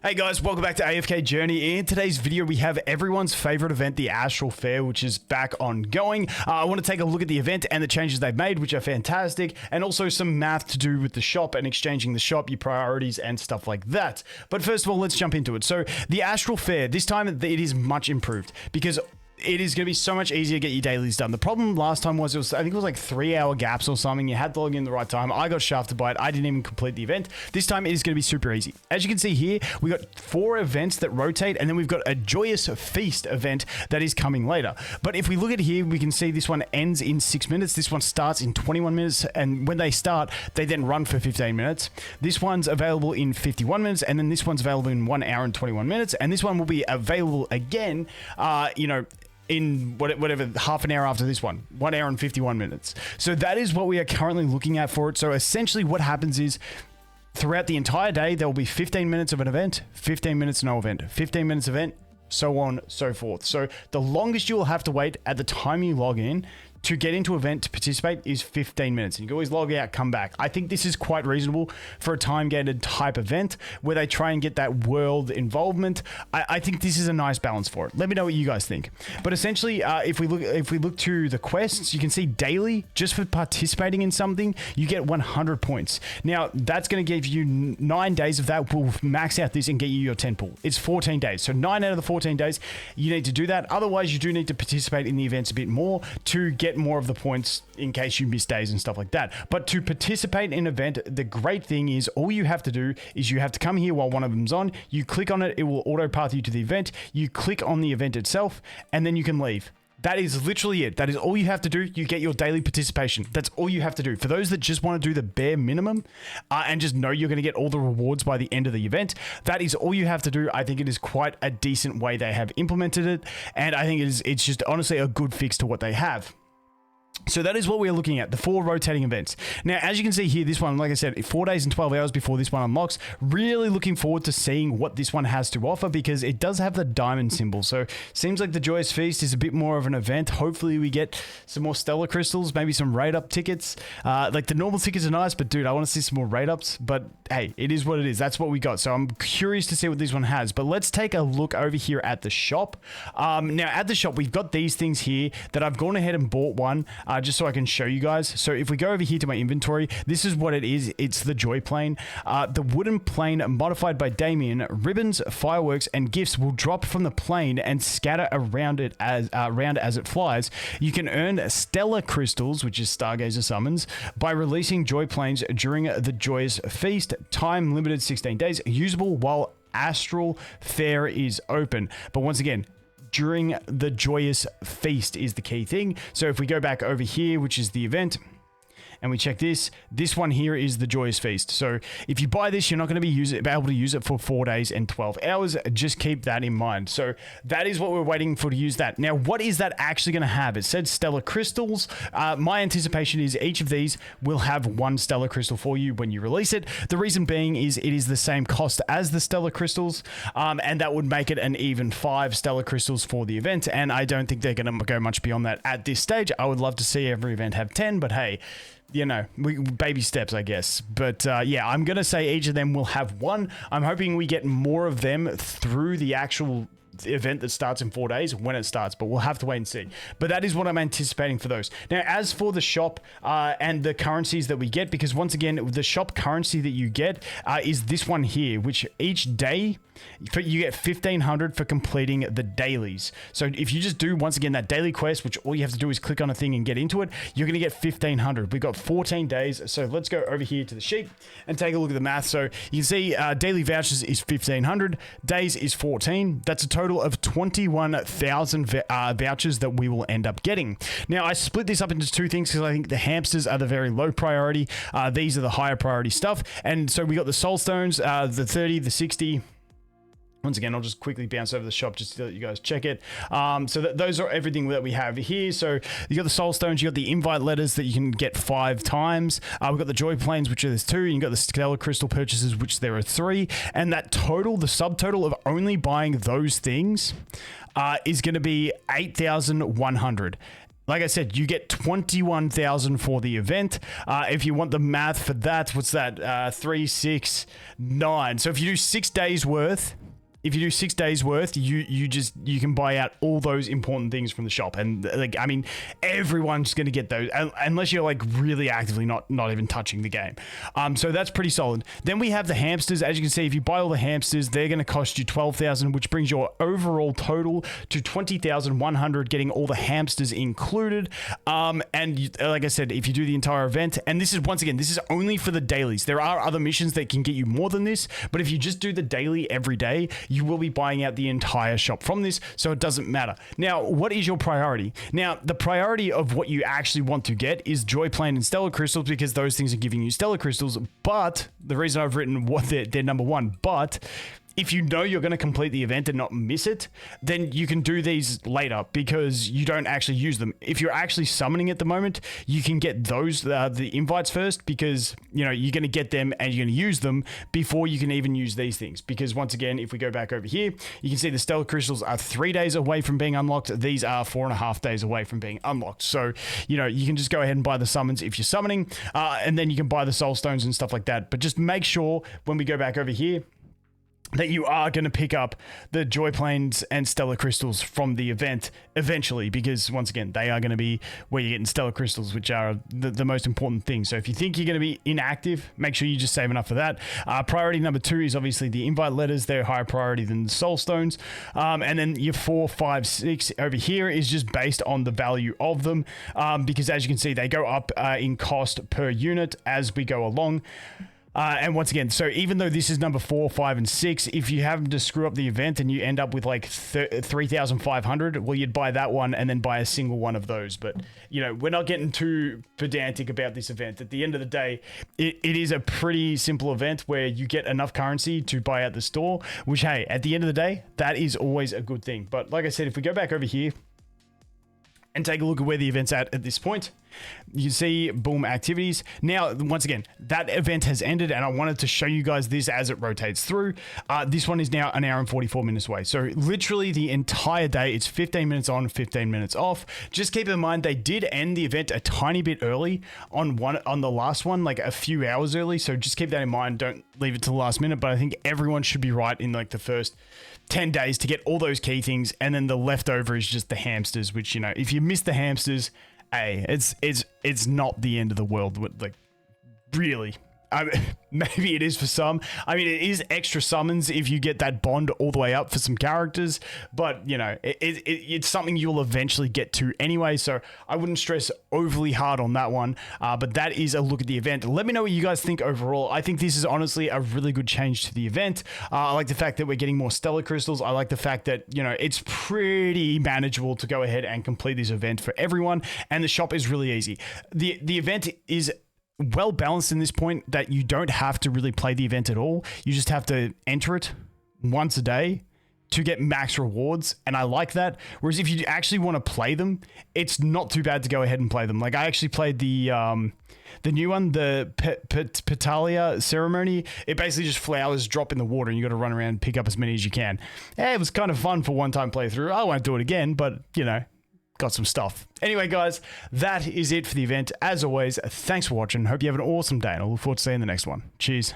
Hey guys, welcome back to AFK Journey. In today's video, we have everyone's favorite event, the Astral Fair, which is back ongoing. I want to take a look at the event and the changes they've made, which are fantastic, and also some math to do with the shop and exchanging the shop, your priorities, and stuff like that. But first of all, let's jump into it. So the Astral Fair, this time it is much improved because it is going to be so much easier to get your dailies done. The problem last time was, I think it was like 3-hour gaps or something. You had to log in the right time. I got shafted by it. I didn't even complete the event. This time it is going to be super easy. As you can see here, we got 4 events that rotate, and then we've got a Joyous Feast event that is coming later. But if we look at here, we can see this one ends in 6 minutes. This one starts in 21 minutes, and when they start, they then run for 15 minutes. This one's available in 51 minutes, and then this one's available in 1 hour and 21 minutes, and this one will be available again, in whatever, half an hour after this one, 1 hour and 51 minutes. So that is what we are currently looking at for it. So essentially what happens is throughout the entire day, there will be 15 minutes of an event, 15 minutes no event, 15 minutes event, so on, so forth. So the longest you will have to wait at the time you log in to get into event to participate is 15 minutes. You can always log out, come back. I think this is quite reasonable for a time-gated type event where they try and get that world involvement. I think this is a nice balance for it. Let me know what you guys think. But essentially, if we look to the quests, you can see daily, just for participating in something, you get 100 points. Now, that's going to give you 9 days of that. Will max out this and get you your 10 pool. It's 14 days. So 9 out of the 14 days, you need to do that. Otherwise, you do need to participate in the events a bit more to get more of the points in case you miss days and stuff like that. But to participate in an event, the great thing is all you have to do is you have to come here while one of them's on, you click on it, it will auto path you to the event, you click on the event itself, and then you can leave. That is literally it. That is all you have to do. You get your daily participation. That's all you have to do. For those that just want to do the bare minimum and just know you're going to get all the rewards by the end of the event, that is all you have to do. I think it is quite a decent way they have implemented it, and I think it's just honestly a good fix to what they have. So that is what we're looking at, the 4 rotating events. Now, as you can see here, this one, like I said, 4 days and 12 hours before this one unlocks. Really looking forward to seeing what this one has to offer because it does have the diamond symbol. So seems like the Joyous Feast is a bit more of an event. Hopefully we get some more stellar crystals, maybe some raid up tickets. Like the normal tickets are nice, but dude, I want to see some more raid ups. But hey, it is what it is. That's what we got. So I'm curious to see what this one has. But let's take a look over here at the shop. Now at the shop, we've got these things here that I've gone ahead and bought one. Just so I can show you guys. So if we go over here to my inventory, this is what it is. It's the Joy Plane. The wooden plane modified by Damien. Ribbons, fireworks, and gifts will drop from the plane and scatter around it as it flies. You can earn stellar crystals, which is Stargazer summons, by releasing Joy Planes during the Joyous Feast. Time limited 16 days. Usable while Astral Fair is open. But once again, during the Joyous Feast is the key thing. So if we go back over here, which is the event, and we check this one here is the Joyous Feast. So if you buy this, you're not going to be able to use it for 4 days and 12 hours. Just keep that in mind. So that is what we're waiting for to use that. Now, what is that actually going to have? It said stellar crystals. My anticipation is each of these will have 1 stellar crystal for you when you release it. The reason being is it is the same cost as the stellar crystals, and that would make it an even 5 stellar crystals for the event. And I don't think they're going to go much beyond that at this stage. I would love to see every event have 10, but hey, you know, baby steps, I guess. But yeah, I'm going to say each of them will have 1. I'm hoping we get more of them through the actual event that starts in 4 days when it starts, but we'll have to wait and see. But that is what I'm anticipating for those. Now, as for the shop and the currencies that we get, because once again, the shop currency that you get is this one here, which each day you get 1,500 for completing the dailies. So if you just do, once again, that daily quest, which all you have to do is click on a thing and get into it, you're going to get 1,500. We've got 14 days. So let's go over here to the sheet and take a look at the math. So you can see daily vouchers is 1,500, days is 14. That's a total of 21,000 vouchers that we will end up getting. Now, I split this up into 2 things because I think the hamsters are the very low priority. These are the higher priority stuff. And so we got the soul stones, the 30, the 60. Once again, I'll just quickly bounce over the shop just to let you guys check it. So those are everything that we have here. So you got the soul stones, you got the invite letters that you can get 5 times. We've got the joy planes, which there's 2. You got the stellar crystal purchases, which there are 3. And that total, the subtotal of only buying those things is going to be 8,100. like I said, you get 21,000 for the event. If you want the math for that, what's that? 3, 6, 9. So if you do 6 days worth, you can buy out all those important things from the shop. And like, I mean, everyone's going to get those unless you're like really actively not even touching the game. So that's pretty solid. Then we have the hamsters. As you can see, if you buy all the hamsters, they're going to cost you 12,000, which brings your overall total to 20,100, getting all the hamsters included. Like I said, if you do the entire event, and this is, once again, this is only for the dailies. There are other missions that can get you more than this, but if you just do the daily every day, you will be buying out the entire shop from this, so it doesn't matter. Now, what is your priority? Now, the priority of what you actually want to get is Joy Plane and Stellar Crystals, because those things are giving you Stellar Crystals, but the reason I've written what they're number one, but if you know you're going to complete the event and not miss it, then you can do these later because you don't actually use them. If you're actually summoning at the moment, you can get those, the invites first, because, you know, you're going to get them and you're going to use them before you can even use these things. Because once again, if we go back over here, you can see the Stellar Crystals are 3 days away from being unlocked. These are 4.5 days away from being unlocked. So, you know, you can just go ahead and buy the summons if you're summoning, and then you can buy the soul stones and stuff like that. But just make sure when we go back over here, that you are going to pick up the Joy Planes and Stellar Crystals from the event eventually, because once again, they are going to be where you're getting Stellar Crystals, which are the most important thing. So if you think you're going to be inactive, make sure you just save enough for that. Priority number 2 is obviously the invite letters. They're higher priority than the soul stones. And then your 4, 5, 6 over here is just based on the value of them, because as you can see, they go up in cost per unit as we go along. And once again, so even though this is number 4, 5, and 6, if you happen to screw up the event and you end up with like 3,500, well, you'd buy that one and then buy a single one of those. But, you know, we're not getting too pedantic about this event. At the end of the day, it is a pretty simple event where you get enough currency to buy out the store, which, hey, at the end of the day, that is always a good thing. But like I said, if we go back over here and take a look at where the event's at this point, you see, boom, activities. Now, once again, that event has ended, and I wanted to show you guys this as it rotates through. This one is now 1 hour and 44 minutes away. So literally the entire day, it's 15 minutes on, 15 minutes off. Just keep in mind, they did end the event a tiny bit early on the last one, like a few hours early. So just keep that in mind. Don't leave it to the last minute, but I think everyone should be right in like the first 10 days to get all those key things. And then the leftover is just the hamsters, which, you know, if you miss the hamsters, hey, it's not the end of the world. Like, really. Maybe it is for some. I mean, it is extra summons if you get that bond all the way up for some characters, but you know, it's something you'll eventually get to anyway, so I wouldn't stress overly hard on that one. But that is a look at the event. Let me know what you guys think overall. I think this is honestly a really good change to the event. I like the fact that we're getting more Stellar Crystals. I like the fact that, you know, it's pretty manageable to go ahead and complete this event for everyone, and the shop is really easy. The event is well balanced in this point that you don't have to really play the event at all. You just have to enter it once a day to get max rewards, and I like that. Whereas if you actually want to play them, it's not too bad to go ahead and play them. Like, I actually played the new one, the Petalia ceremony. It basically just flowers drop in the water and you got to run around and pick up as many as you can. It was kind of fun for one-time playthrough. I won't do it again, but you know, got some stuff. Anyway, guys, that is it for the event. As always, thanks for watching. Hope you have an awesome day, and I look forward to seeing you in the next one. Cheers.